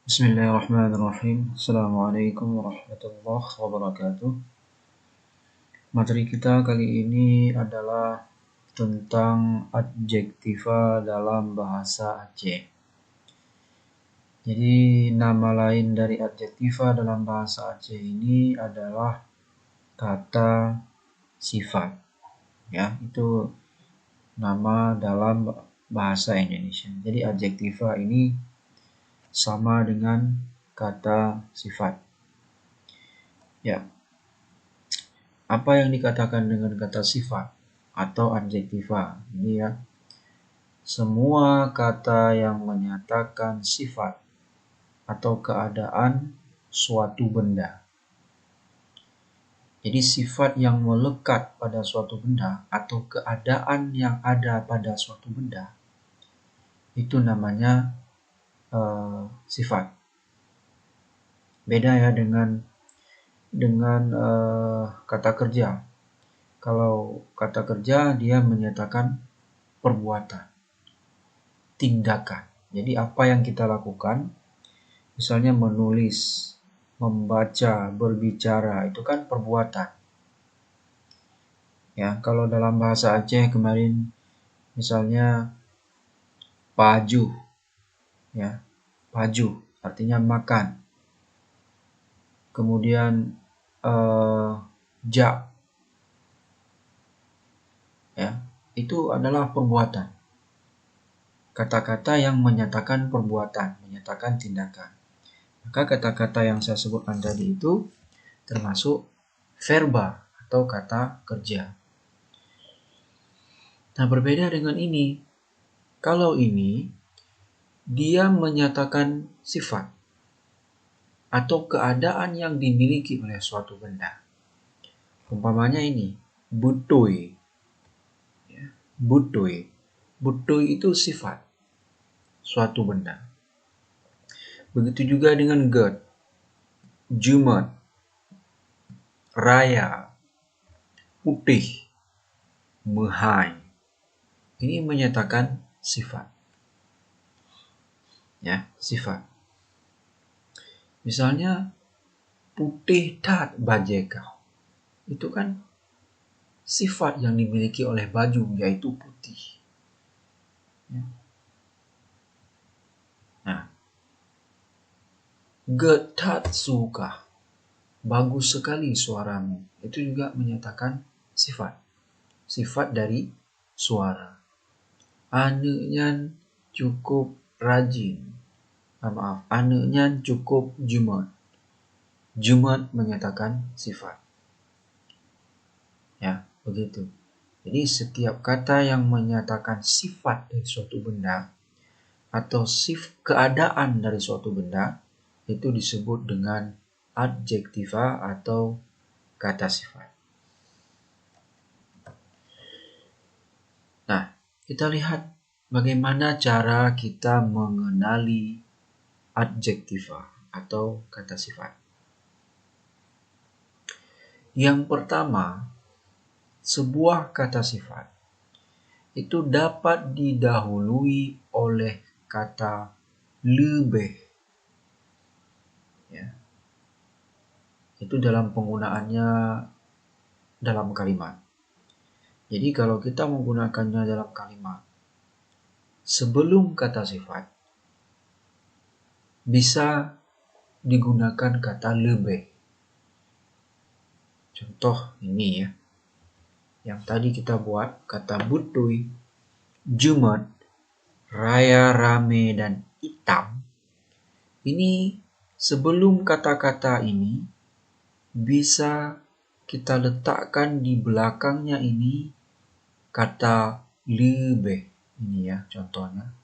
Bismillahirrahmanirrahim. Assalamualaikum warahmatullahi wabarakatuh. Materi kita kali ini adalah tentang adjektiva dalam bahasa Aceh. Jadi nama lain dari adjektiva dalam bahasa Aceh ini adalah kata sifat. Ya, itu nama dalam bahasa Indonesia. Jadi adjektiva ini sama dengan kata sifat. Ya, apa yang dikatakan dengan kata sifat atau adjektiva? Ini ya, semua kata yang menyatakan sifat atau keadaan suatu benda. Jadi sifat yang melekat pada suatu benda atau keadaan yang ada pada suatu benda itu namanya sifat. Beda ya dengan kata kerja. Kalau kata kerja dia menyatakan perbuatan, tindakan. Jadi apa yang kita lakukan, misalnya menulis, membaca, berbicara, itu kan perbuatan. Ya, kalau dalam bahasa Aceh kemarin misalnya paju, ya, paju artinya makan. Kemudian ja, ya, itu adalah perbuatan. Kata-kata yang menyatakan perbuatan, menyatakan tindakan. Maka kata-kata yang saya sebutkan tadi itu termasuk verba atau kata kerja. Nah, berbeda dengan ini. Kalau ini, dia menyatakan sifat atau keadaan yang dimiliki oleh suatu benda. Umpamanya ini, butui. Ya, butui. Butui itu sifat suatu benda. Begitu juga dengan ged, jumat, raya, putih, mehai. Ini menyatakan sifat. Ya, sifat. Misalnya putih tat bajekau. Itu kan sifat yang dimiliki oleh baju, yaitu putih. Ya. Nah, getat suka. Bagus sekali suaramu. Itu juga menyatakan sifat. Sifat dari suara. Anaknya cukup rajin. Anaknya cukup jumat. Jumat menyatakan sifat. Ya, begitu. Jadi setiap kata yang menyatakan sifat dari suatu benda atau keadaan dari suatu benda itu disebut dengan adjektiva atau kata sifat. Nah, kita lihat bagaimana cara kita mengenali adjektiva atau kata sifat. Yang pertama, sebuah kata sifat itu dapat didahului oleh kata lebih. Ya. Itu dalam penggunaannya dalam kalimat. Jadi kalau kita menggunakannya dalam kalimat, sebelum kata sifat, bisa digunakan kata lebih. Contoh ini ya. Yang tadi kita buat kata butui, jumat, raya, rame, dan hitam. Ini sebelum kata-kata ini bisa kita letakkan di belakangnya ini kata lebih. Ini ya contohnya.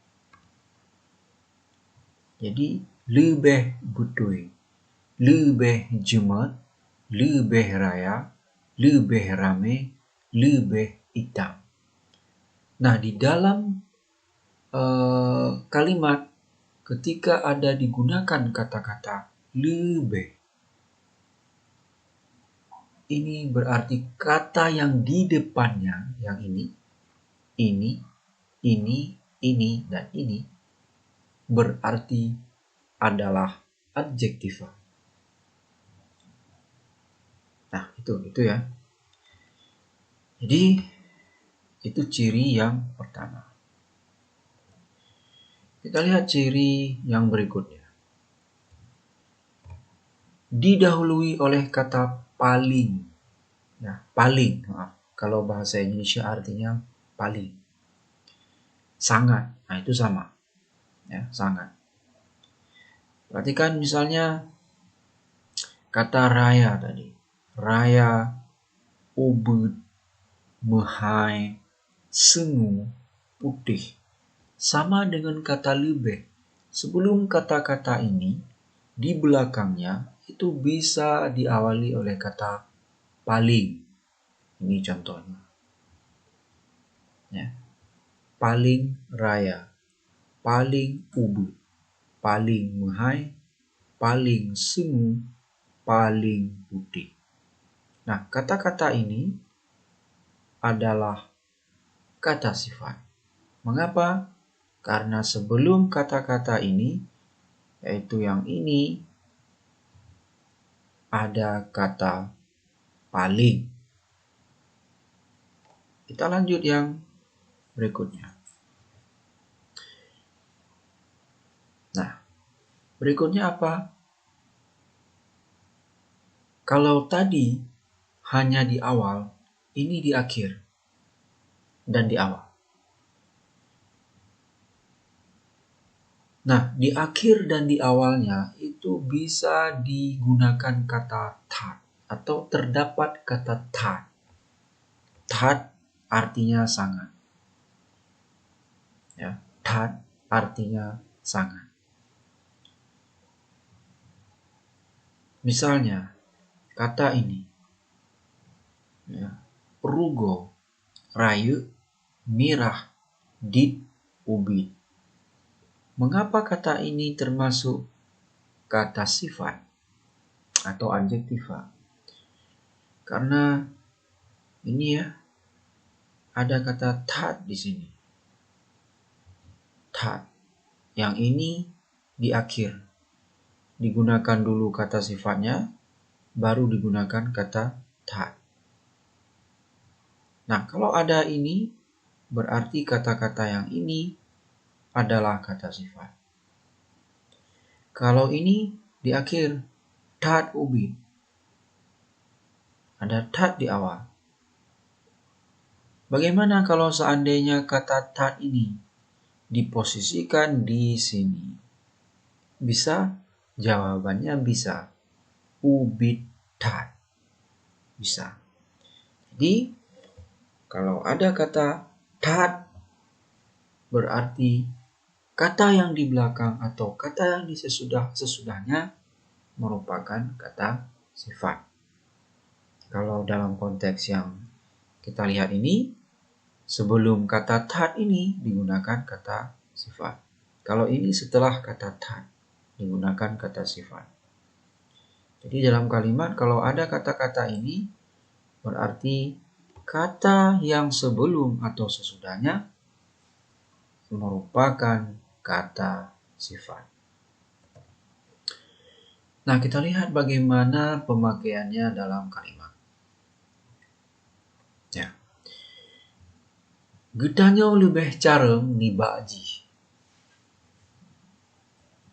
Jadi lebih butui, lebih jumat, lebih raya, lebih rame, lebih hitam. Nah, di dalam kalimat ketika ada digunakan kata-kata lebih, ini berarti kata yang di depannya, yang ini, dan ini, berarti adalah adjektiva. Nah, itu ya. Jadi itu ciri yang pertama. Kita lihat ciri yang berikutnya. Didahului oleh kata paling. Ya, paling. Maaf. Kalau bahasa Indonesia artinya paling. Sangat. Nah, itu sama. Ya, sangat. Perhatikan misalnya kata raya tadi. Raya, ubud, mehai, sengu, putih. Sama dengan kata lebih. Sebelum kata-kata ini, di belakangnya itu bisa diawali oleh kata paling. Ini contohnya. Ya. Paling raya, paling ubud, paling mehai, paling semu, paling putih. Nah, kata-kata ini adalah kata sifat. Mengapa? Karena sebelum kata-kata ini, yaitu yang ini, ada kata paling. Kita lanjut yang berikutnya. Nah, berikutnya apa? Kalau tadi hanya di awal, ini di akhir dan di awal. Nah, di akhir dan di awalnya itu bisa digunakan kata tat atau terdapat kata tat. Tat artinya sangat. Ya, tat artinya sangat. Misalnya, kata ini. Ya, rugo, rayu, mirah, dit, ubit. Mengapa kata ini termasuk kata sifat atau adjektiva? Karena ini ya, ada kata tat di sini. Tat. Yang ini di akhir. Digunakan dulu kata sifatnya, baru digunakan kata tat. Nah, kalau ada ini, berarti kata-kata yang ini adalah kata sifat. Kalau ini di akhir, tat ubit. Ada tat di awal. Bagaimana kalau seandainya kata tat ini diposisikan di sini? Bisa? Jawabannya bisa. Ubit tat. Bisa. Jadi, kalau ada kata tat, berarti kata yang di belakang atau kata yang di sesudahnya merupakan kata sifat. Kalau dalam konteks yang kita lihat ini, sebelum kata tat ini digunakan kata sifat. Kalau ini setelah kata tat digunakan kata sifat. Jadi dalam kalimat kalau ada kata-kata ini berarti kata yang sebelum atau sesudahnya merupakan kata sifat. Nah, kita lihat bagaimana pemakaiannya dalam kalimat. Ya. Gedanya lebih careng ni baji.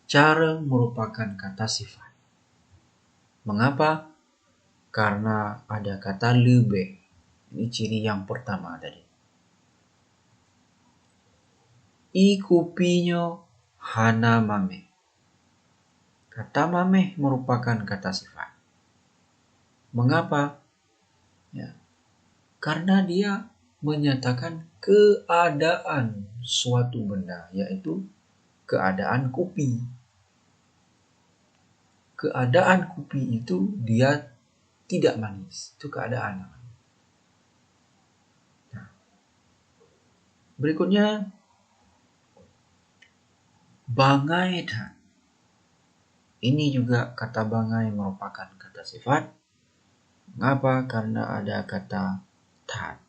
Careng merupakan kata sifat. Mengapa? Karena ada kata lebih. Ini ciri yang pertama tadi. I kupinyo hana mame. Kata mame merupakan kata sifat. Mengapa? Ya. Karena dia menyatakan keadaan suatu benda, yaitu keadaan kopi. Keadaan kopi itu dia tidak manis. Itu keadaan. Nah, berikutnya, bangai dan. Ini juga kata bangai merupakan kata sifat. Mengapa? Karena ada kata tat.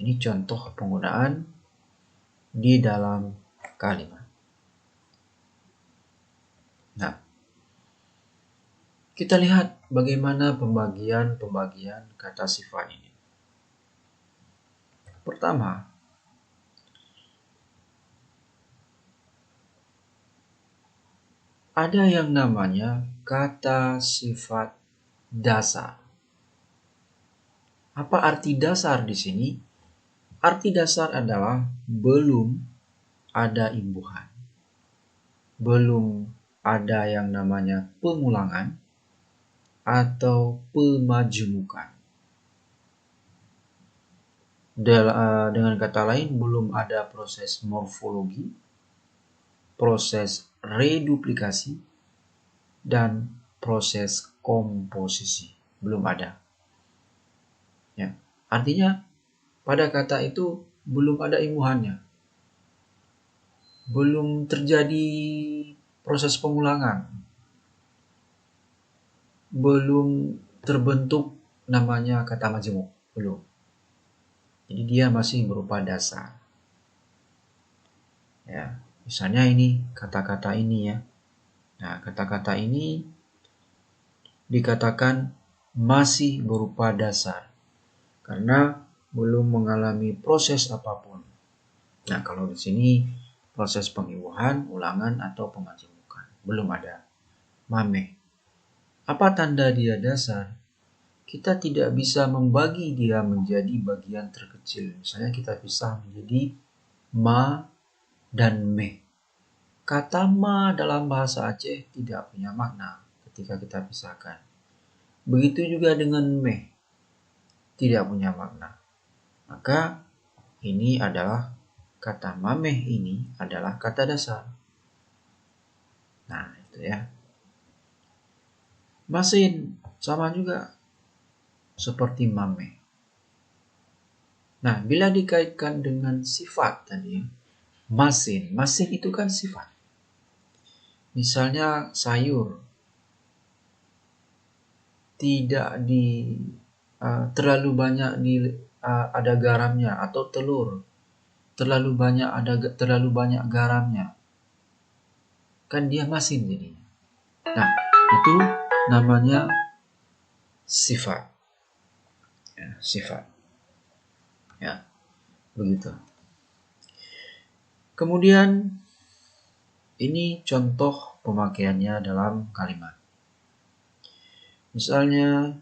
Ini contoh penggunaan di dalam kalimat. Nah, kita lihat bagaimana pembagian kata sifat ini. Pertama, ada yang namanya kata sifat dasar. Apa arti dasar di sini? Arti dasar adalah belum ada imbuhan. Belum ada yang namanya pengulangan atau pemajemukan. Dengan kata lain, belum ada proses morfologi, proses reduplikasi, dan proses komposisi. Belum ada. Ya. Artinya, pada kata itu belum ada imbuhannya. Belum terjadi proses pengulangan. Belum terbentuk namanya kata majemuk. Belum. Jadi dia masih berupa dasar. Ya, misalnya ini kata-kata ini ya. Nah, kata-kata ini dikatakan masih berupa dasar karena belum mengalami proses apapun. Nah, kalau di sini proses pengimbuhan, ulangan atau pemajemukan belum ada. Mame. Apa tanda dia dasar? Kita tidak bisa membagi dia menjadi bagian terkecil. Misalnya kita bisa menjadi ma dan me. Kata ma dalam bahasa Aceh tidak punya makna ketika kita pisahkan. Begitu juga dengan me, tidak punya makna. Maka ini adalah kata mameh ini adalah kata dasar. Nah, itu ya. Masin sama juga seperti mameh. Nah, bila dikaitkan dengan sifat tadi, masin itu kan sifat. Misalnya sayur tidak terlalu banyak ada garamnya, atau telur terlalu banyak garamnya, kan dia masin jadinya. Nah, itu namanya sifat. Ya, sifat. Ya, begitu. Kemudian ini contoh pemakaiannya dalam kalimat. Misalnya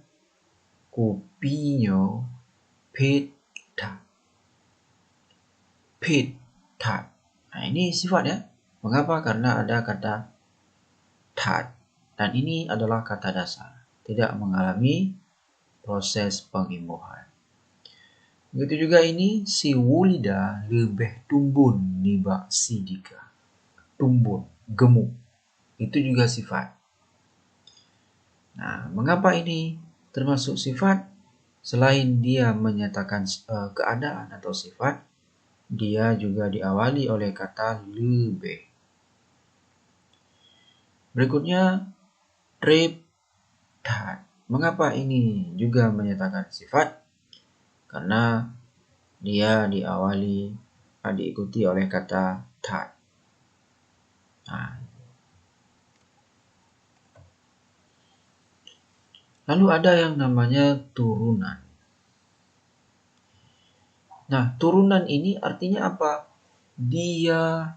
kopinya pita. Pita. Nah, ini sifat ya. Mengapa? Karena ada kata tat. Dan ini adalah kata dasar. Tidak mengalami proses pengimbuhan. Begitu juga ini si wulida lebih tumbun niba sidika. Tumbun, gemuk. Itu juga sifat. Nah, mengapa ini termasuk sifat? Selain dia menyatakan keadaan atau sifat, dia juga diawali oleh kata lebih. Berikutnya, tat. Mengapa ini juga menyatakan sifat? Karena dia diikuti oleh kata tat. Nah, lalu ada yang namanya turunan. Nah, turunan ini artinya apa? Dia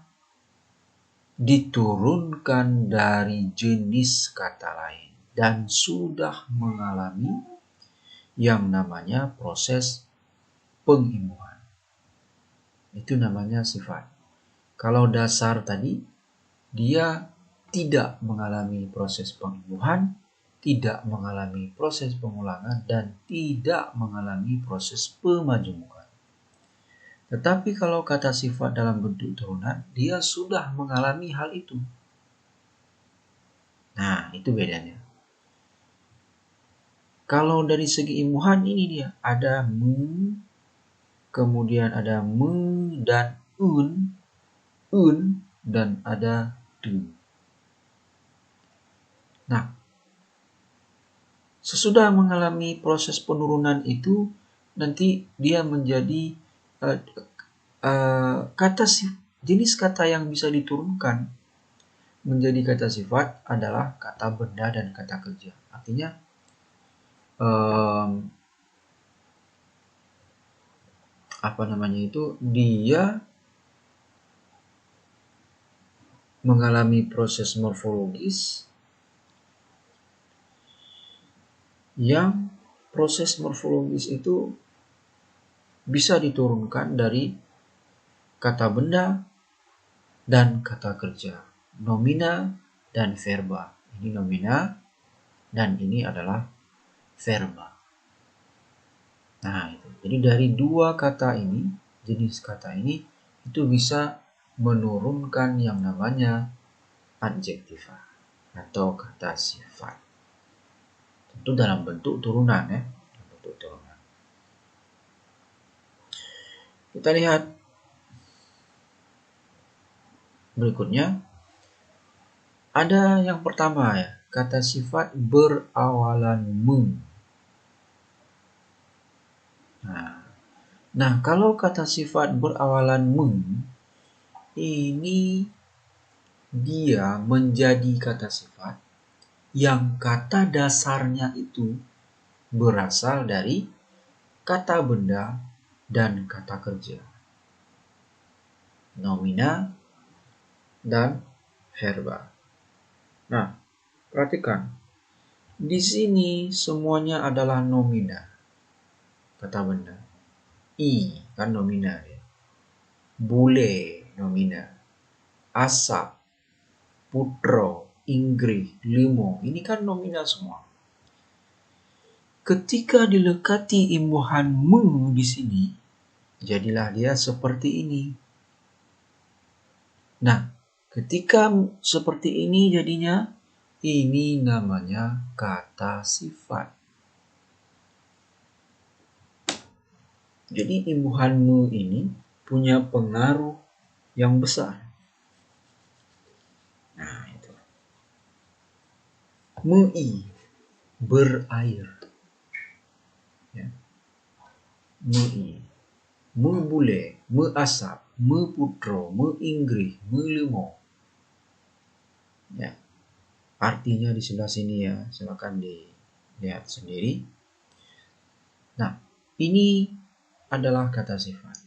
diturunkan dari jenis kata lain dan sudah mengalami yang namanya proses pengimbuhan. Itu namanya sifat. Kalau dasar tadi, dia tidak mengalami proses pengimbuhan, tidak mengalami proses pengulangan, dan tidak mengalami proses pemajemukan. Tetapi kalau kata sifat dalam bentuk turunan, dia sudah mengalami hal itu. Nah, itu bedanya. Kalau dari segi imbuhan ini dia ada mu, kemudian ada me dan un, dan ada du. Nah, sesudah mengalami proses penurunan itu, nanti dia menjadi jenis kata yang bisa diturunkan menjadi kata sifat adalah kata benda dan kata kerja. Artinya dia mengalami proses morfologis yang proses morfologis itu bisa diturunkan dari kata benda dan kata kerja, nomina dan verba. Ini nomina dan ini adalah verba. Nah, itu. Jadi dari dua kata ini, jenis kata ini itu bisa menurunkan yang namanya adjektiva atau kata sifat. Tentu dalam bentuk turunan ya, dalam bentuk turunan. Kita lihat berikutnya. Ada yang pertama ya, kata sifat berawalan mu. Nah, kalau kata sifat berawalan mu, ini dia menjadi kata sifat yang kata dasarnya itu berasal dari kata benda dan kata kerja, nomina dan verba. Nah, perhatikan. Di sini semuanya adalah nomina, kata benda. I kan nomina ya. Bule nomina. Asap, putro, inggris, limo. Ini kan nomina semua. Ketika dilekati imbuhan mu di sini, jadilah dia seperti ini. Nah, ketika seperti ini jadinya, ini namanya kata sifat. Jadi imbuhan mu ini punya pengaruh yang besar. Nah, itu. Mui, berair. Ya. Mui, bule, asap, putro, inggris, limo. Ya. Artinya di sebelah sini ya, silakan dilihat sendiri. Nah, ini adalah kata sifat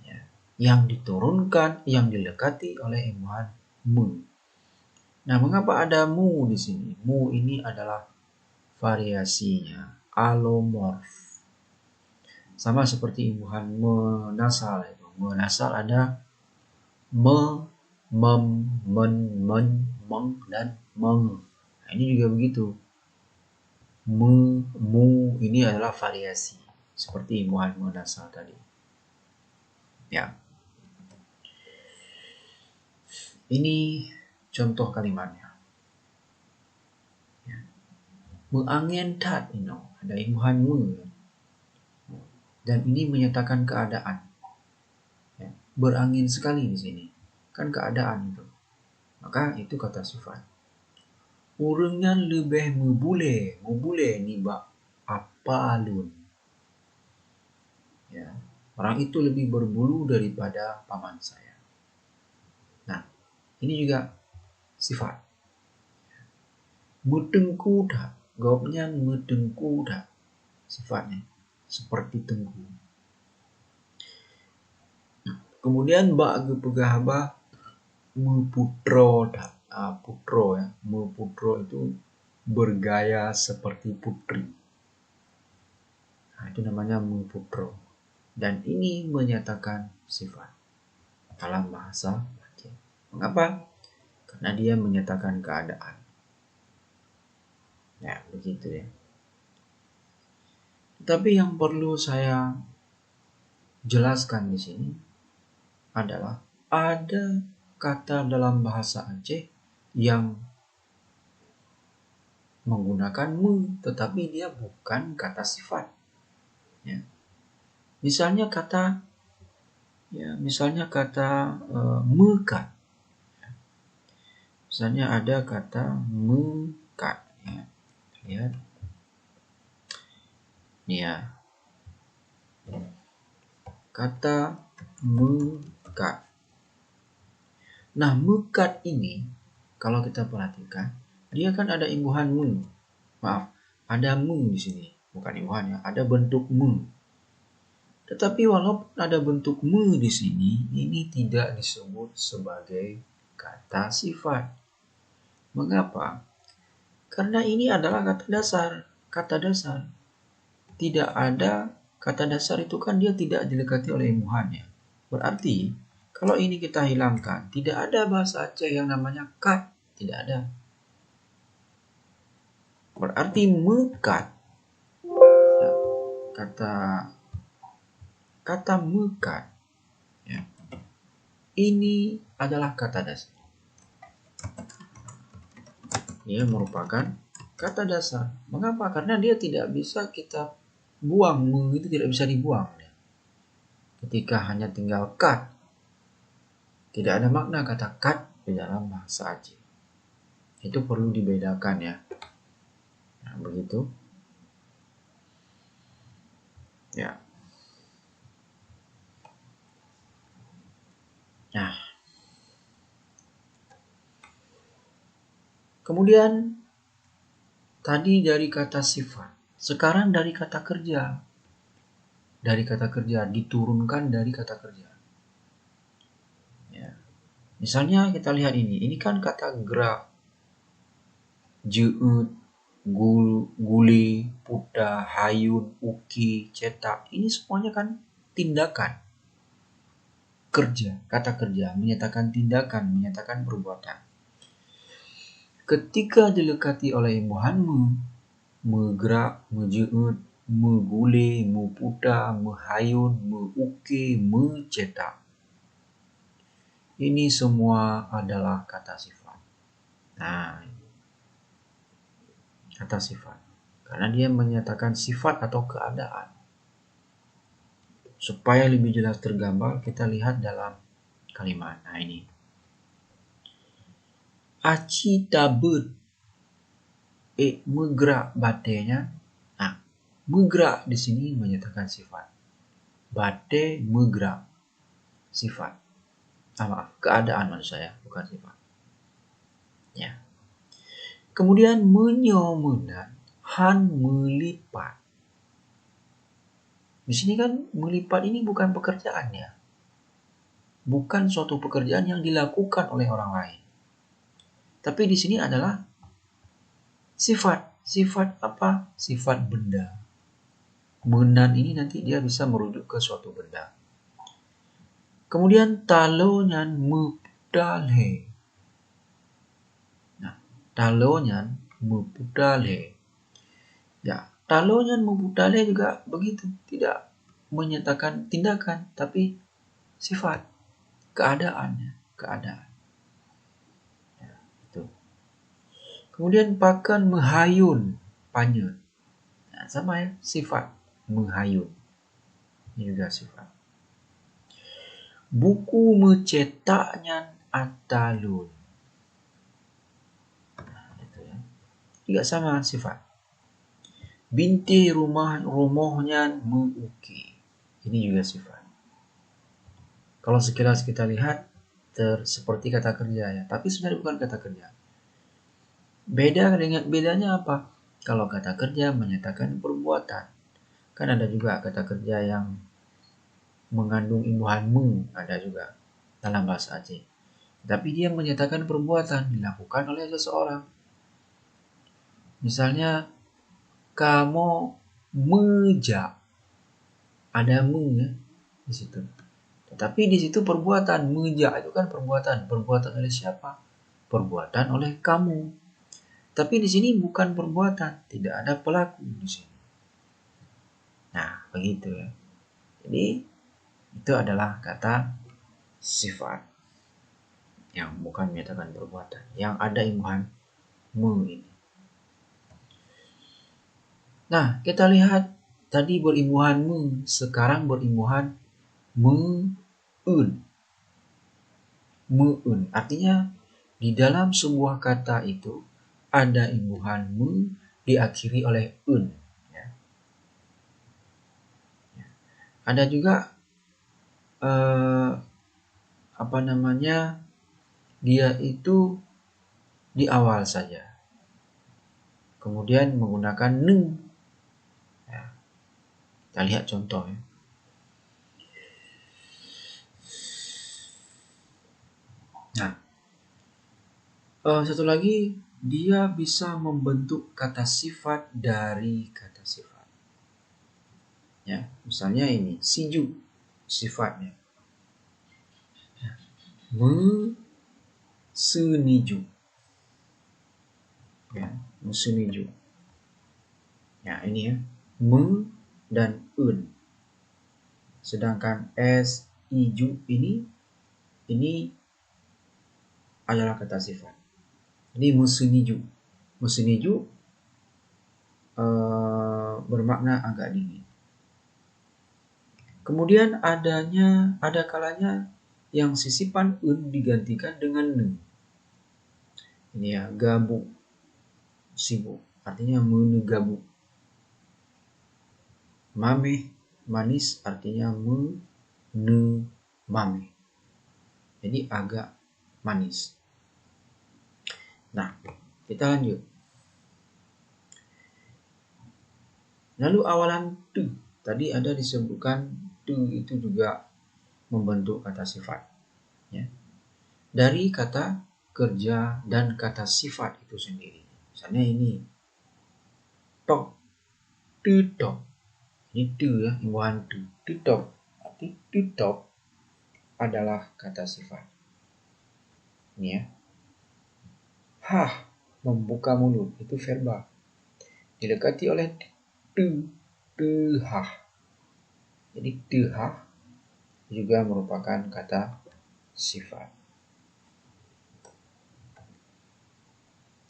ya, yang diturunkan, yang dilekati oleh imbuhan mu. Nah, mengapa ada mu di sini? Mu ini adalah variasinya, alomorf. Sama seperti imbuhan menasal itu. Menasal ada me, mem, men, meng, dan meng. Nah, ini juga begitu. Mu ini adalah variasi seperti imbuhan menasal tadi. Ya. Ini contoh kalimatnya. Ya. Meangin tat ada imbuhan mu. Dan ini menyatakan keadaan. Ya. Berangin sekali di sini. Kan keadaan itu. Maka itu kata sifat. Urangnya lebih membule ni bak apa lun. Ya, orang itu lebih berbulu daripada paman saya. Nah, ini juga sifat. Medengku dah, jawabnya medengku dah. Sifatnya seperti tengku. Kemudian bak gepegah meputro dah. Putro ya, meputro itu bergaya seperti putri. Nah, itu namanya meputro. Dan ini menyatakan sifat dalam bahasa Latin. Mengapa? Karena dia menyatakan keadaan. Ya, begitu ya. Tapi yang perlu saya jelaskan di sini adalah ada kata dalam bahasa Aceh yang menggunakan mu, tetapi dia bukan kata sifat. Ya. Misalnya kata mekat. Misalnya ada kata mekat. Ya. Lihat. Ya. Kata mekat. Nah, mekat ini kalau kita perhatikan, dia kan ada imbuhan me. Maaf, ada me di sini, bukan imbuhan ya, ada bentuk me. Tetapi walaupun ada bentuk me di sini, ini tidak disebut sebagai kata sifat. Mengapa? Karena ini adalah kata dasar. Kata dasar. Tidak ada kata dasar itu kan dia tidak dilekati oleh imbuhannya. Berarti kalau ini kita hilangkan, tidak ada bahasa Aceh yang namanya kat, tidak ada. Berarti mekat, ya, kata mekat, ya, ini adalah kata dasar. Dia merupakan kata dasar. Mengapa? Karena dia tidak bisa kita buang, itu tidak bisa dibuang. Ketika hanya tinggal kat, tidak ada makna kata kat di dalam bahasa Aceh. Itu perlu dibedakan ya. Nah, begitu. Ya. Nah, kemudian tadi dari kata sifat. Sekarang dari kata kerja. Dari kata kerja, diturunkan dari kata kerja. Ya. Misalnya kita lihat ini. Ini kan kata gerak, jeut, guli, puda, hayun, uki, cetak. Ini semuanya kan tindakan. Kerja, kata kerja, menyatakan tindakan, menyatakan perbuatan. Ketika dilekati oleh imbuhanmu, megerak, mejeut, megule, mepuda, mehayun, meuke, mencetak. Ini semua adalah kata sifat. Nah, kata sifat. Karena dia menyatakan sifat atau keadaan. Supaya lebih jelas tergambar, kita lihat dalam kalimat. Nah, ini. Aci tabut megerak batenya. Nah, megerak di sini menyatakan sifat. Bate megerak sifat. Maaf, keadaan maksud saya, bukan sifat. Ya. Kemudian menyomenan han melipat. Di sini kan melipat ini bukan pekerjaannya. Bukan suatu pekerjaan yang dilakukan oleh orang lain. Tapi di sini adalah sifat. Sifat apa? Sifat benda. Menan ini nanti dia bisa merujuk ke suatu benda. Kemudian talonyan mepudalhe. Nah, talonyan mepudalhe. Ya, talonyan mepudalhe juga begitu. Tidak menyatakan tindakan, tapi sifat. Keadaannya. Keadaan. Ya, itu. Kemudian pakan menghayun. Panyut. Nah, sama ya, sifat. Menghayun. Ini juga sifat. Buku mencetaknya atalun. Nah, itu ya. Juga sama sifat. Binti rumahnya menguki. Ini juga sifat. Kalau sekilas kita lihat seperti kata kerja ya, tapi sebenarnya bukan kata kerja. Bedanya apa? Kalau kata kerja menyatakan perbuatan. Kan ada juga kata kerja yang mengandung imbuhan ada juga dalam bahasa Aceh. Tapi dia menyatakan perbuatan dilakukan oleh seseorang. Misalnya kamu meja, ada ya di situ. Tetapi di situ perbuatan meja itu kan perbuatan oleh siapa? Perbuatan oleh kamu. Tapi di sini bukan perbuatan, tidak ada pelaku di sini. Nah, begitu ya. Jadi itu adalah kata sifat yang bukan menyatakan perbuatan, yang ada imbuhan ini. Nah, kita lihat tadi berimbuhan sekarang berimbuhan meun. Meun artinya di dalam sebuah kata itu ada imbuhan diakhiri oleh un. Ya. Ada juga apa namanya dia itu di awal saja. Kemudian menggunakan neng. Ya, kita lihat contoh ya. Nah, satu lagi, dia bisa membentuk kata sifat dari kata sifat. Ya, misalnya ini, siju sifatnya. Meseniju. Ya, meseniju. Ya, ini ya, me dan un. Sedangkan es, iju ini adalah kata sifat. Ini meseniju. Meseniju bermakna agak dingin. Kemudian ada kalanya yang sisipan un digantikan dengan ne. Ini ya, gabu, sibuk, artinya menegabu. Mameh, manis, artinya mameh. Jadi agak manis. Nah, kita lanjut. Lalu awalan tu, tadi ada disebutkan tu itu juga membentuk kata sifat. Ya. Dari kata kerja dan kata sifat itu sendiri. Misalnya ini, tok, tutok. Ini tu ya, imbuhan tu. Tutok, arti tutok adalah kata sifat. Ini ya. Hah, membuka mulut, itu verba. Didekati oleh tehah. Jadi tehah juga merupakan kata sifat.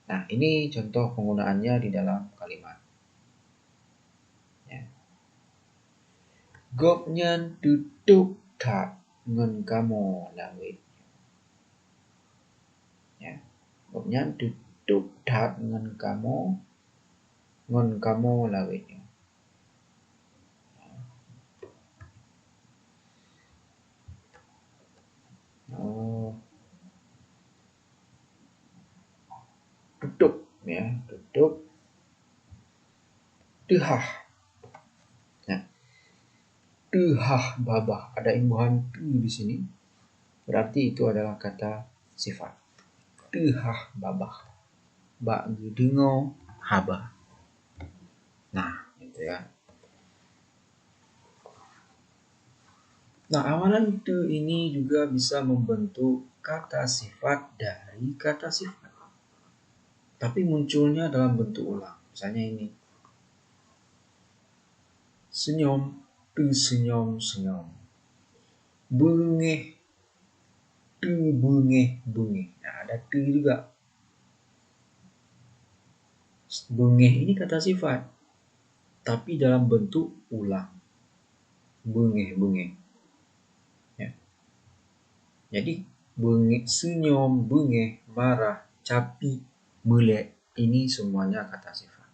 Nah, ini contoh penggunaannya di dalam kalimat. Ya. Gopnyan tutuk tak ngen kamu lawit. Ya. Gopnyan tutuk tak ngen kamu lawit. Oh, tutup ya, tutup tehah. Nah, tehah babah, ada imbuhan tu di sini. Berarti itu adalah kata sifat. Tehah babah. Bak dengo haba. Nah, itu ya. Nah, awalan tu ini juga bisa membentuk kata sifat dari kata sifat. Tapi munculnya dalam bentuk ulang. Misalnya ini. Senyum, tu senyum, senyum. Bengeh, tu bengeh, bengeh. Nah, ada tu juga. Bengeh ini kata sifat. Tapi dalam bentuk ulang. Bengeh, bengeh. Ya. Jadi, bengeh, senyum, bengeh, marah, capi, melek. Ini semuanya kata sifat.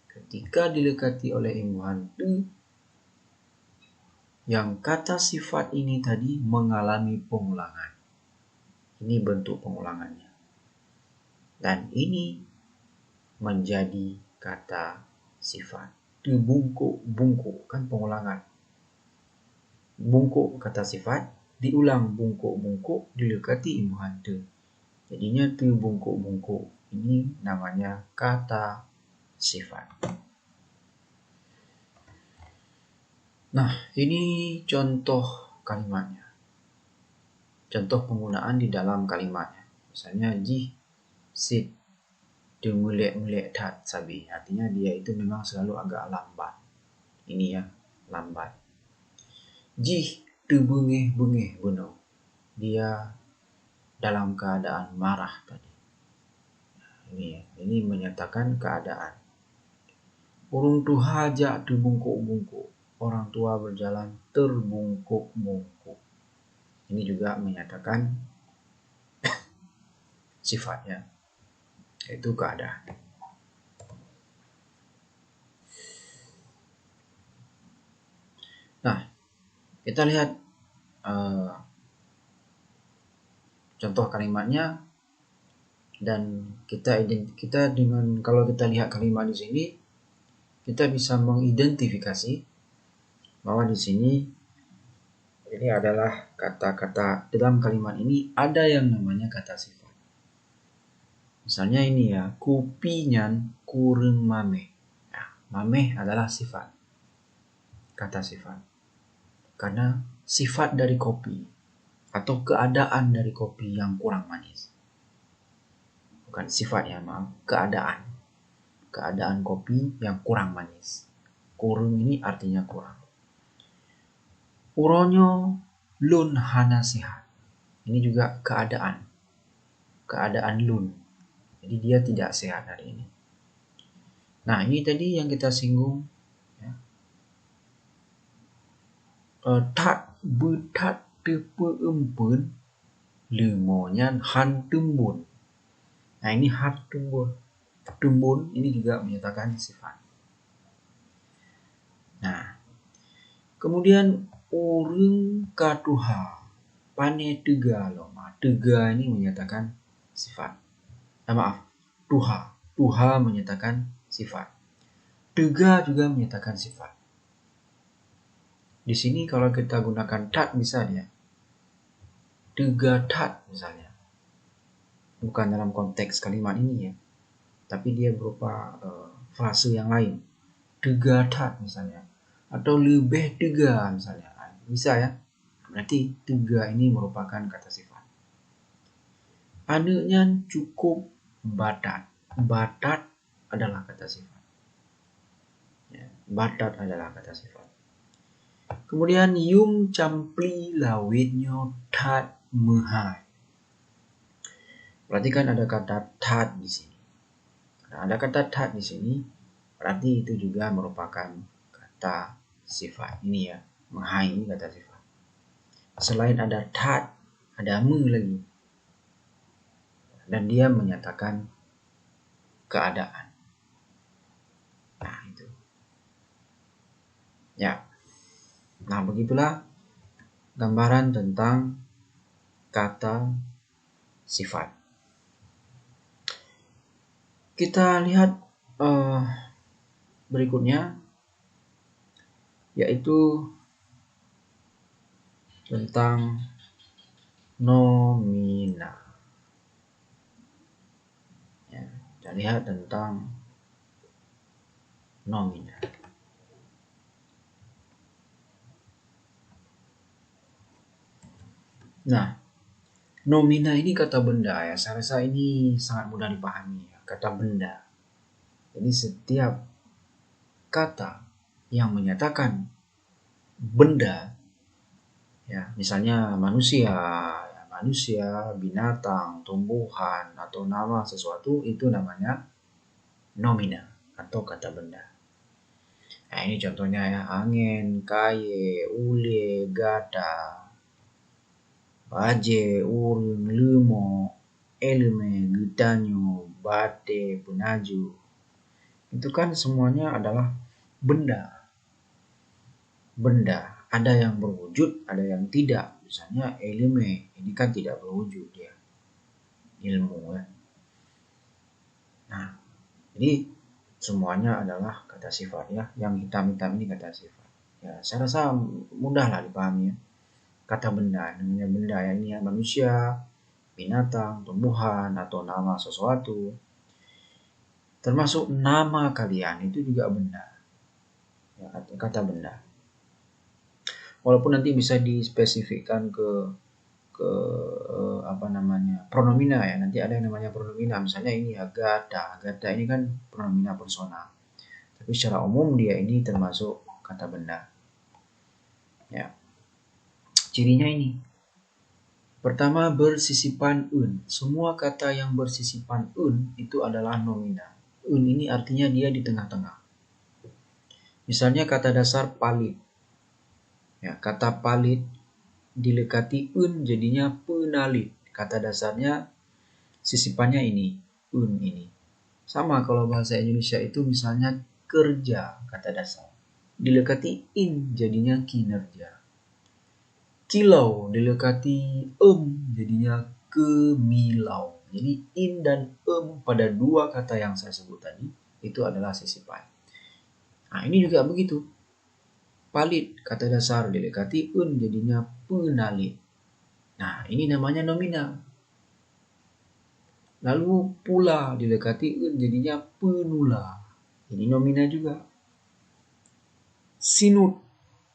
Ketika dilekati oleh imbuhan tu, yang kata sifat ini tadi mengalami pengulangan. Ini bentuk pengulangannya. Dan ini menjadi kata sifat. Tu bungkuk, bungkuk kan pengulangan. Bungkuk kata sifat, diulang bungkuk-bungkuk dilekati imbuhan tu. Jadinya tu bungkuk-bungkuk. Ini namanya kata sifat. Nah, ini contoh kalimatnya. Contoh penggunaan di dalam kalimatnya. Misalnya jih, sit, de melek dat sabi. Artinya dia itu memang selalu agak lambat. Ini ya, lambat. Jih, de bengeh bunuh. Dia dalam keadaan marah tadi. Ini menyatakan keadaan. Urung tu hajak terbungkuk-bungkuk. Orang tua berjalan terbungkuk-bungkuk. Ini juga menyatakan sifatnya, yaitu keadaan. Nah, kita lihat contoh kalimatnya, dan kita dengan kalau kita lihat kalimat di sini, kita bisa mengidentifikasi bahwa di sini ini adalah kata-kata dalam kalimat ini ada yang namanya kata sifat. Misalnya ini ya, kupinyan kureng mameh. Nah, mameh adalah sifat, kata sifat. Karena sifat dari kopi atau keadaan dari kopi yang kurang manis. Bukan sifat ya, maaf, keadaan kopi yang kurang manis. Kurang ini artinya kurang. Uronyo lun hana sehat. Ini juga keadaan lun. Jadi dia tidak sehat hari ini. Nah, ini tadi yang kita singgung ya. Tat betat tepe empun lemonyan han tumbun. Nah, ini han tumbun. Tumbun ini juga menyatakan sifat. Nah, kemudian urung katuha pane tega loma. Tega ini menyatakan sifat. Maaf, tuha menyatakan sifat. Tega juga menyatakan sifat. Di sini kalau kita gunakan tat misalnya, tega tat misalnya, bukan dalam konteks kalimat ini ya, tapi dia berupa frase yang lain. Tega tat misalnya, atau lebih tega misalnya, bisa ya. Berarti tega ini merupakan kata sifat. Adanya cukup batat. Batat adalah kata sifat. Ya, batat adalah kata sifat. Kemudian yung campli lawitnya tat mehai. Perhatikan ada kata tat di sini. Nah, ada kata tat di sini, berarti itu juga merupakan kata sifat. Ini ya, mehai ini kata sifat. Selain ada tat, ada me lagi. Dan dia menyatakan keadaan. Nah, itu. Ya. Nah, begitulah gambaran tentang kata sifat. Kita lihat berikutnya, yaitu tentang nomina. Ya, kita lihat tentang nomina. Nah, nomina ini kata benda ya. Saya rasa ini sangat mudah dipahami ya. Kata benda. Jadi setiap kata yang menyatakan benda, ya, misalnya manusia, binatang, tumbuhan, atau nama sesuatu, itu namanya nomina atau kata benda. Nah, ini contohnya ya, angin, kaye, ule, gata, baje, urun, lemo, elme, getanyo, bate, penaju. Itu kan semuanya adalah benda. Benda, ada yang berwujud, ada yang tidak. Misalnya elme, ini kan tidak berwujud ya. Ilmu ya. Nah, jadi semuanya adalah kata sifat ya. Yang hitam-hitam ini kata sifat. Ya, saya rasa mudah lah dipahami ya. Kata benda, namanya benda ya, ini ya, manusia, binatang, tumbuhan, atau nama sesuatu. Termasuk nama kalian itu juga benda. Ya, kata benda. Walaupun nanti bisa dispesifikkan ke pronomina ya. Nanti ada yang namanya pronomina. Misalnya ini ya, gata. Gata ini kan pronomina personal. Tapi secara umum dia ini termasuk kata benda. Ya. Cirinya ini. Pertama, bersisipan un. Semua kata yang bersisipan un itu adalah nomina. Un ini artinya dia di tengah-tengah. Misalnya kata dasar palit. Ya, kata palit dilekati un jadinya penalit. Kata dasarnya sisipannya ini, un ini. Sama kalau bahasa Indonesia itu misalnya kerja, kata dasar. Dilekati in jadinya kinerja. Kilau dilekati jadinya kemilau. Jadi in dan pada dua kata yang saya sebut tadi itu adalah sisipan. Nah, ini juga begitu. Palit, kata dasar didekati jadinya penalit. Nah, ini namanya nominal. Lalu pula didekati jadinya penula. Ini nominal juga. Sinut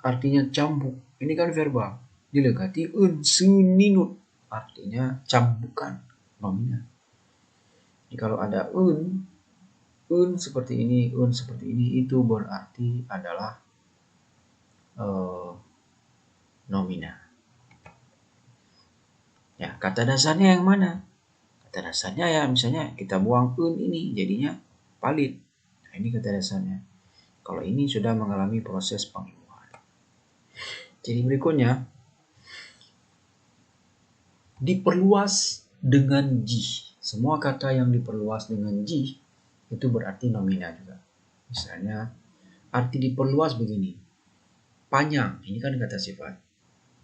artinya cambuk. Ini kan verba. Didekati seninut artinya cambukan, nominal. Jadi kalau ada seperti ini, seperti ini, itu berarti adalah nominal. Ya, kata dasarnya yang mana? Kata dasarnya ya misalnya kita buang ini jadinya palit. Nah, ini kata dasarnya. Kalau ini sudah mengalami proses pengimuhan. Jadi berikutnya diperluas dengan jih. Semua kata yang diperluas dengan jih itu berarti nominal juga. Misalnya arti diperluas begini. Panjang, ini kan kata sifat.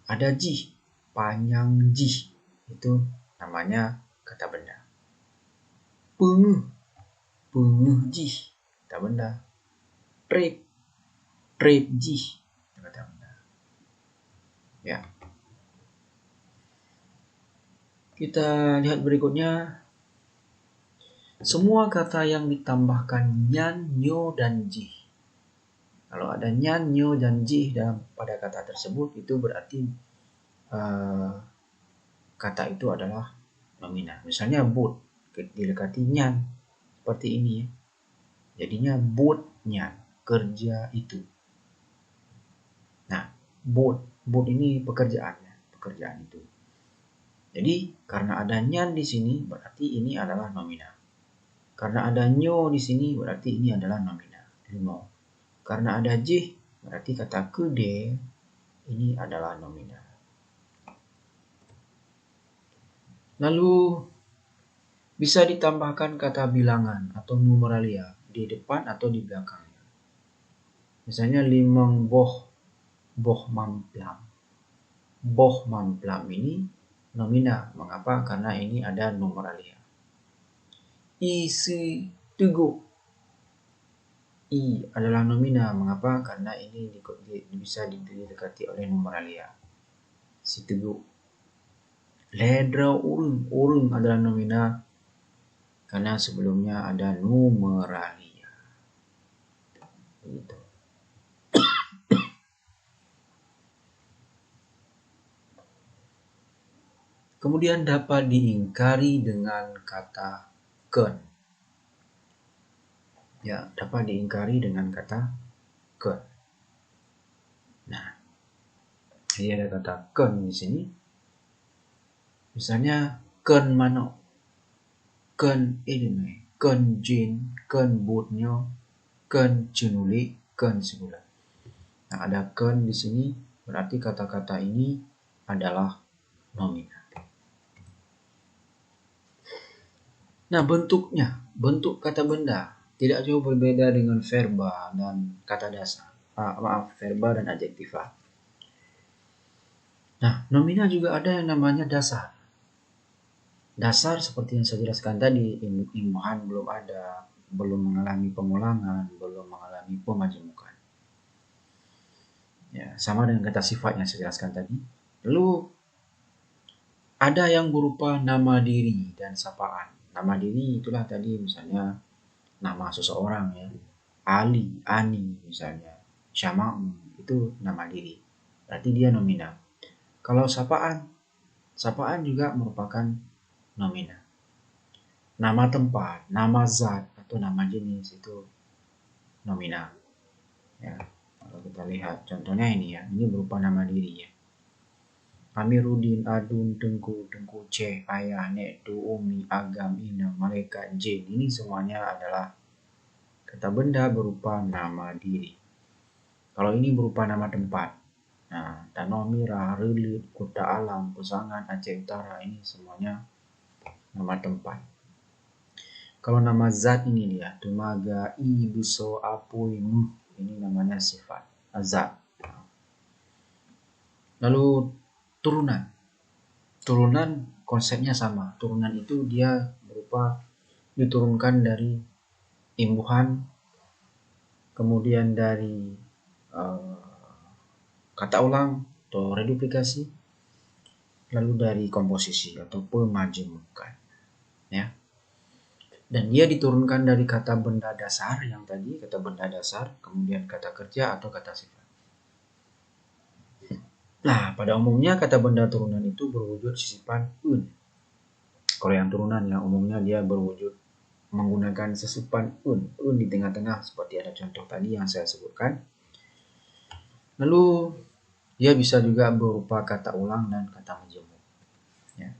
Ada jih, panjang jih. Itu namanya kata benda. Pengeh, pengeh jih, kata benda. Trep, trep jih, kata benda. Ya. Kita lihat berikutnya. Semua kata yang ditambahkan nyan, nyo, dan jih. Kalau ada nyan, nyo, dan jih pada kata tersebut, itu berarti kata itu adalah nominal. Misalnya bot, didekati nyan, seperti ini ya. Jadinya bot nyan, kerja itu. Nah, bot ini pekerjaan itu. Jadi karena ada nyan di sini berarti ini adalah nominal. Karena ada nyo di sini berarti ini adalah nominal. Karena ada jih berarti kata kede ini adalah nominal. Lalu bisa ditambahkan kata bilangan atau numeralia di depan atau di belakangnya. Misalnya limang boh mamplam. Boh mamplam ini nominal. Mengapa? Karena ini ada numeralia. Isi teguh. I adalah nominal. Mengapa? Karena ini bisa didekati oleh numeralia. Si teguh. Ledra urung adalah nominal. Karena sebelumnya ada numeralia. Begitu. Kemudian dapat diingkari dengan kata ken. Ya, dapat diingkari dengan kata ken. Nah, ini ada kata ken di sini. Misalnya ken mano, ken ilme, ken jin, ken butnyo, ken cenuli, ken segula. Nah, ada ken di sini berarti kata-kata ini adalah nominal. Nah, bentuk kata benda tidak jauh berbeda dengan verba dan kata dasar. Verba dan adjektiva. Nah, nominal juga ada yang namanya dasar. Dasar seperti yang saya jelaskan tadi, imuhan belum ada, belum mengalami pengulangan, belum mengalami pemajemukan. Ya, sama dengan kata sifat yang saya jelaskan tadi. Lalu ada yang berupa nama diri dan sapaan. Nama diri itulah tadi misalnya nama seseorang ya. Ali, Ani misalnya. Syama'u itu nama diri. Berarti dia nominal. Kalau sapaan juga merupakan nominal. Nama tempat, nama zat atau nama jenis itu nominal. Ya, kalau kita lihat contohnya ini ya. Ini berupa nama diri ya. Amiruddin, Adun, Tengku, C, Ayah, Nek, Tu, Umi, Agam, Ina, Malaikat, Jin. Ini semuanya adalah kata benda berupa nama diri. Kalau ini berupa nama tempat. Nah, Danau Mirah, Relit, Kota Alam, Pesangan, Aceh Utara. Ini semuanya nama tempat. Kalau nama zat ini dia. Tumaga, I, Buso, Apui, Mu. Ini namanya sifat. Zat. Lalu turunan konsepnya sama. Turunan itu dia berupa diturunkan dari imbuhan, kemudian dari kata ulang atau reduplikasi, lalu dari komposisi atau pemajemukan, ya. Dan dia diturunkan dari kata benda dasar yang tadi, kata benda dasar, kemudian kata kerja atau kata sifat. Nah, pada umumnya kata benda turunan itu berwujud sisipan un. Kalau yang turunan ya umumnya dia berwujud menggunakan sisipan un di tengah-tengah seperti ada contoh tadi yang saya sebutkan. Lalu dia bisa juga berupa kata ulang dan kata majemuk. Ya.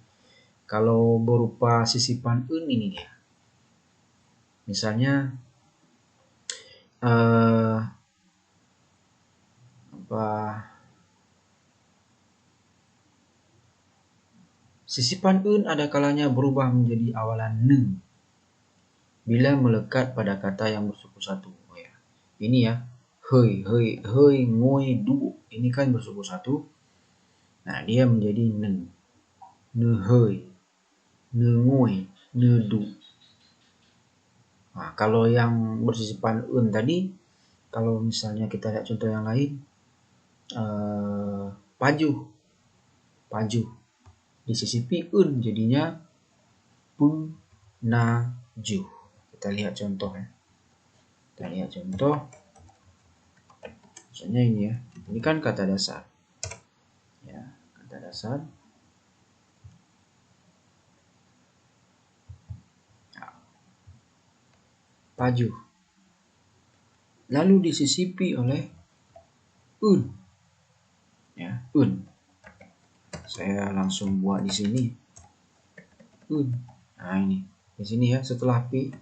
Kalau berupa sisipan un ini dia, misalnya sisipan un ada kalanya berubah menjadi awalan ne bila melekat pada kata yang bersuku satu. Oh ya. Ini ya, hei, ngoi, du. Ini kan bersuku satu. Nah, dia menjadi ne hei, ne ngoi, ne du. Nah, kalau yang bersisipan un tadi, kalau misalnya kita lihat contoh yang lain, paju, disisipi un jadinya pu, na, ju. Kita lihat contoh ya. Misalnya ini ya. Ini kan kata dasar. Ya, kata dasar. Paju. Lalu disisipi oleh un. Ya, un. Saya langsung buat di sini. Un. Nah, ini. Di sini ya, setelah pi.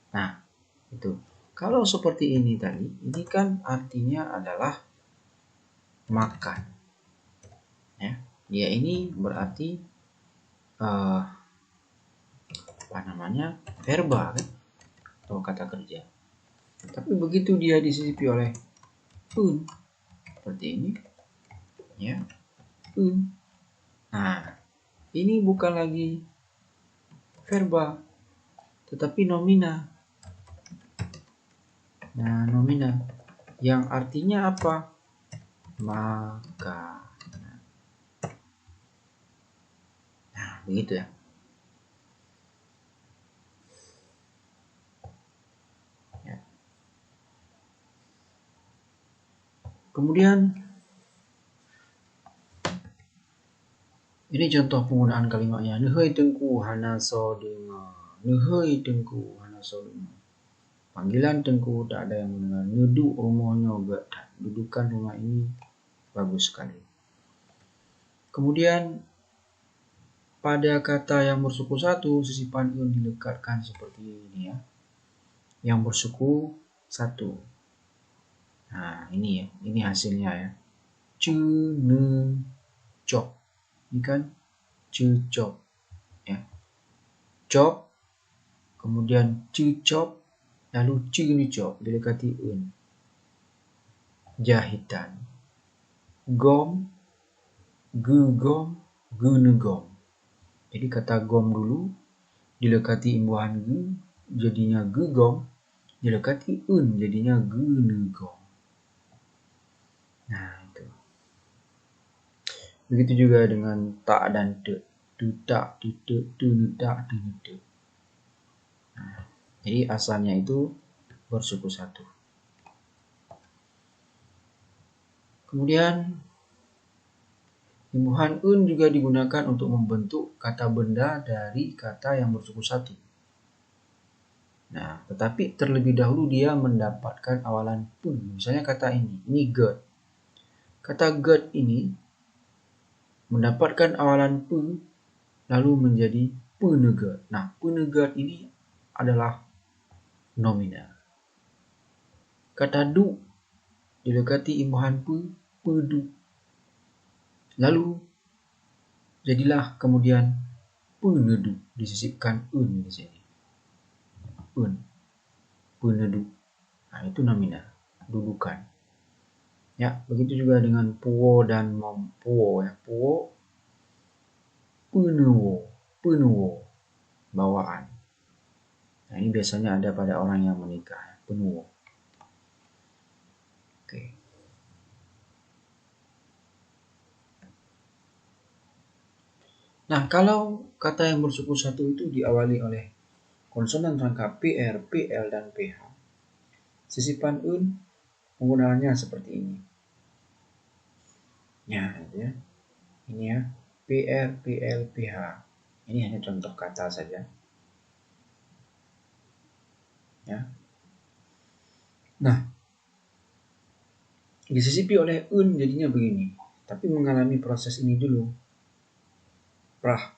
Nah, itu. Kalau seperti ini tadi, ini kan artinya adalah makan. Ya, dia ini berarti verba kan, atau kata kerja. Tapi begitu dia disisipi oleh un seperti ini, ya, un. Nah, ini bukan lagi verba, tetapi nomina. Nah, nomina yang artinya apa? Maka. Nah, begitu ya. Kemudian ini contoh penggunaan kalimatnya. Nehei tengku hana so dengar. Nehei tengku hana so dengar. Panggilan tengku tak ada yang mendengar. Neduk rumahnya berdan. Dudukan rumah ini bagus sekali. Kemudian pada kata yang bersuku satu, sisipan un dilekatkan seperti ini ya. Yang bersuku satu. Nah, ini ya. Ini hasilnya ya. Cu, ne, cok. Ini kan cucok ya. Cok, kemudian cucok, lalu cunicok dilekati un. Jahitan. Gom, gegom, gunegom. Jadi kata gom dulu dilekati imbuhan ge jadinya gegom, dilekati un jadinya gunegom. Nah, itu. Begitu juga dengan tak dan te. Tutak, tutuk, tunutak, tunutuk. Nah, jadi asalnya itu bersuku satu. Kemudian imbuhan un juga digunakan untuk membentuk kata benda dari kata yang bersuku satu. Nah, tetapi terlebih dahulu dia mendapatkan awalan pun. Misalnya kata ini god. Kata god ini mendapatkan awalan pu lalu menjadi penegad. Nah, penegad ini adalah nomina. Kata du dilekati imbuhan pu, pedu. Lalu jadilah kemudian penedu, disisipkan un di sini. Un, penedu. Nah, itu nomina, dudukan. Ya, begitu juga dengan puo dan puo ya. Puo penuwo, bawaan. Nah, ini biasanya ada pada orang yang menikah, penuwo. Oke. Nah, kalau kata yang bersuku satu itu diawali oleh konsonan rangka PR, PL, dan PH, sisipan un penggunaannya seperti ini. Ya, ini ya, PR, PL, PH. Ini hanya contoh kata saja. Ya. Nah, disisipi oleh un jadinya begini, tapi mengalami proses ini dulu. Prah,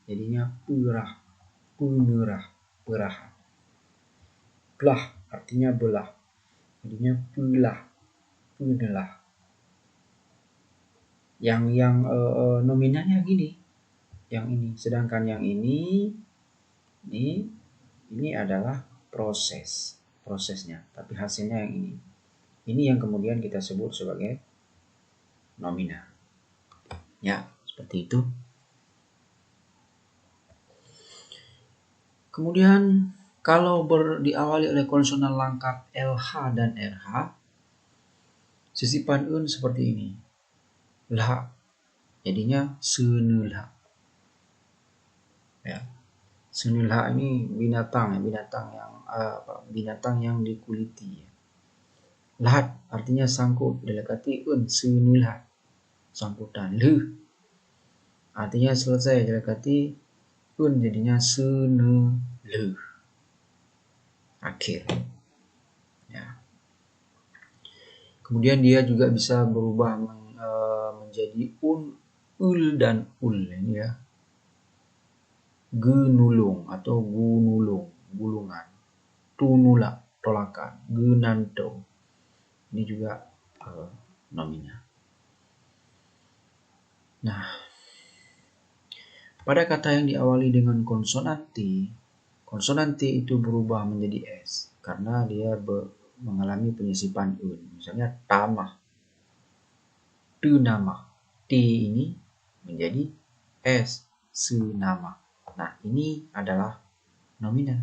jadinya perah, pemerah, perahan. Belah, artinya belah, jadinya pelah, penelah. Yang nominalnya gini, yang ini, sedangkan yang ini adalah prosesnya, tapi hasilnya yang ini. Ini yang kemudian kita sebut sebagai nomina. Ya, seperti itu. Kemudian kalau diawali oleh konsonan lengkap LH dan RH, sisipan un seperti ini. Lah, jadinya senulha. Ya. Senulha ini binatang yang dikuliti. Lahat artinya sangkut, dilekati un senulha, sangkutan. Le artinya selesai, dilekati un jadinya senele, akhir. Ya. Kemudian dia juga bisa berubah menjadi ul dan ul ini ya. Genulung atau gunulung, gulungan. Tunula, tolakan. Genanto. Ini juga nomina. Nah, pada kata yang diawali dengan konsonanti itu berubah menjadi s karena dia mengalami penyisipan un. Misalnya tamah, tunama, t ini menjadi s, senama. Nah, ini adalah nomina.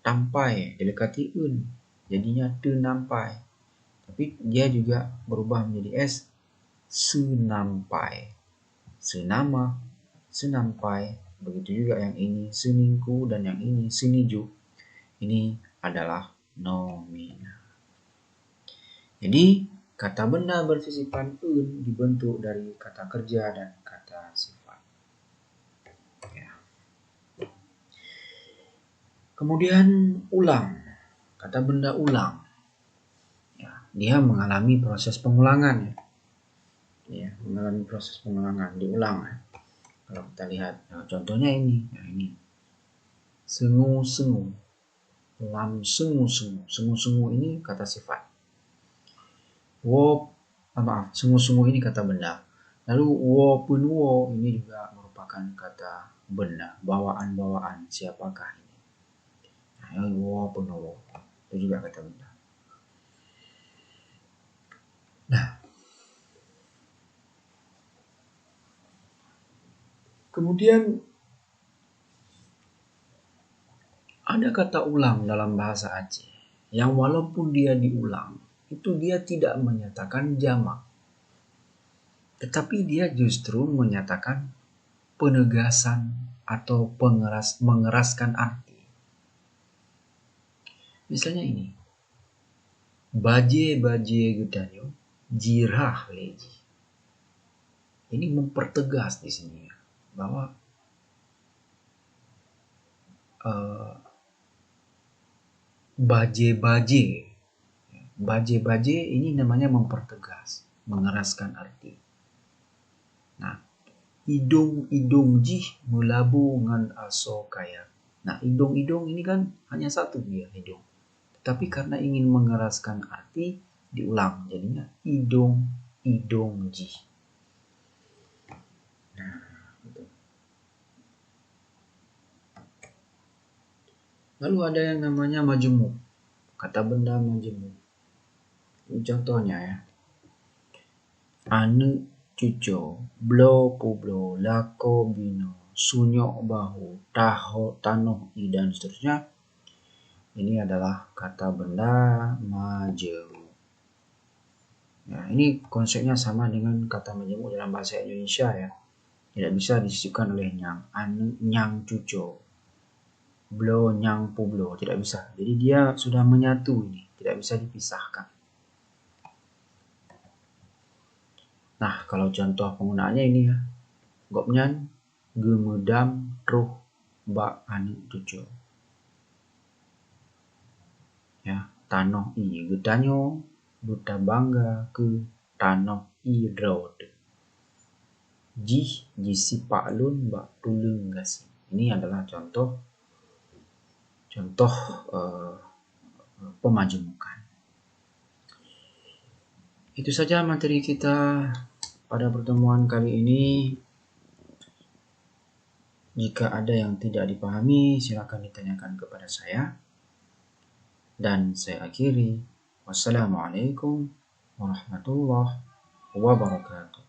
Tampai dilekati un, jadinya tenampai. Tapi dia juga berubah menjadi s, senampai. Senama, senampai. Begitu juga yang ini seningku dan yang ini seniju. Ini adalah nomina. Jadi kata benda bersisipan un dibentuk dari kata kerja dan kata sifat. Ya. Kemudian ulang. Kata benda ulang. Ya, dia mengalami proses pengulangan. Ya, mengalami proses pengulangan, diulang. Ya. Kalau kita lihat, nah, contohnya ini. Nah, ini. Sengu-sengu. Lam sengu-sengu. Sengu-sengu ini kata sifat. Sengu-sengu ini kata benda. Lalu wo pun wo ini juga merupakan kata benda, bawaan-bawaan, siapakah ini. Nah, wo pun wo itu juga kata benda. Nah, kemudian ada kata ulang dalam bahasa Aceh yang walaupun dia diulang, itu dia tidak menyatakan jamak. Tetapi dia justru menyatakan penegasan atau mengeraskan arti. Misalnya ini. Baje-baje gedanyo, jirah leji. Ini mempertegas di sini bahwa baje-baje ini namanya mempertegas, mengeraskan arti. Nah, idung jih melabu ngan aso kaya. Nah, idung ini kan hanya satu dia hidung. Tapi karena ingin mengeraskan arti diulang, jadinya idung jih. Nah, gitu. Lalu ada yang namanya majemuk. Kata benda majemuk. Contohnya ya. Anu cuco, blo publo, lako bino, sunyok bahu, taho tanoh i dan seterusnya. Ini adalah kata benda majemuk. Ya, ini konsepnya sama dengan kata majemuk dalam bahasa Indonesia ya. Tidak bisa disisipkan oleh nyang, nyang cuco, blo nyang publo, tidak bisa. Jadi dia sudah menyatu ini, tidak bisa dipisahkan. Nah, kalau contoh penggunaannya ini ya. Gopnyan gemedam truh bak anu cuco. Ya, tanoh i getanyo buta bangga ke tanoh i road. Jih jisi paklun bak tulung gasi. Ini adalah contoh pemajemukan. Itu saja materi kita pada pertemuan kali ini. Jika ada yang tidak dipahami, silakan ditanyakan kepada saya. Dan saya akhiri. Wassalamualaikum warahmatullahi wabarakatuh.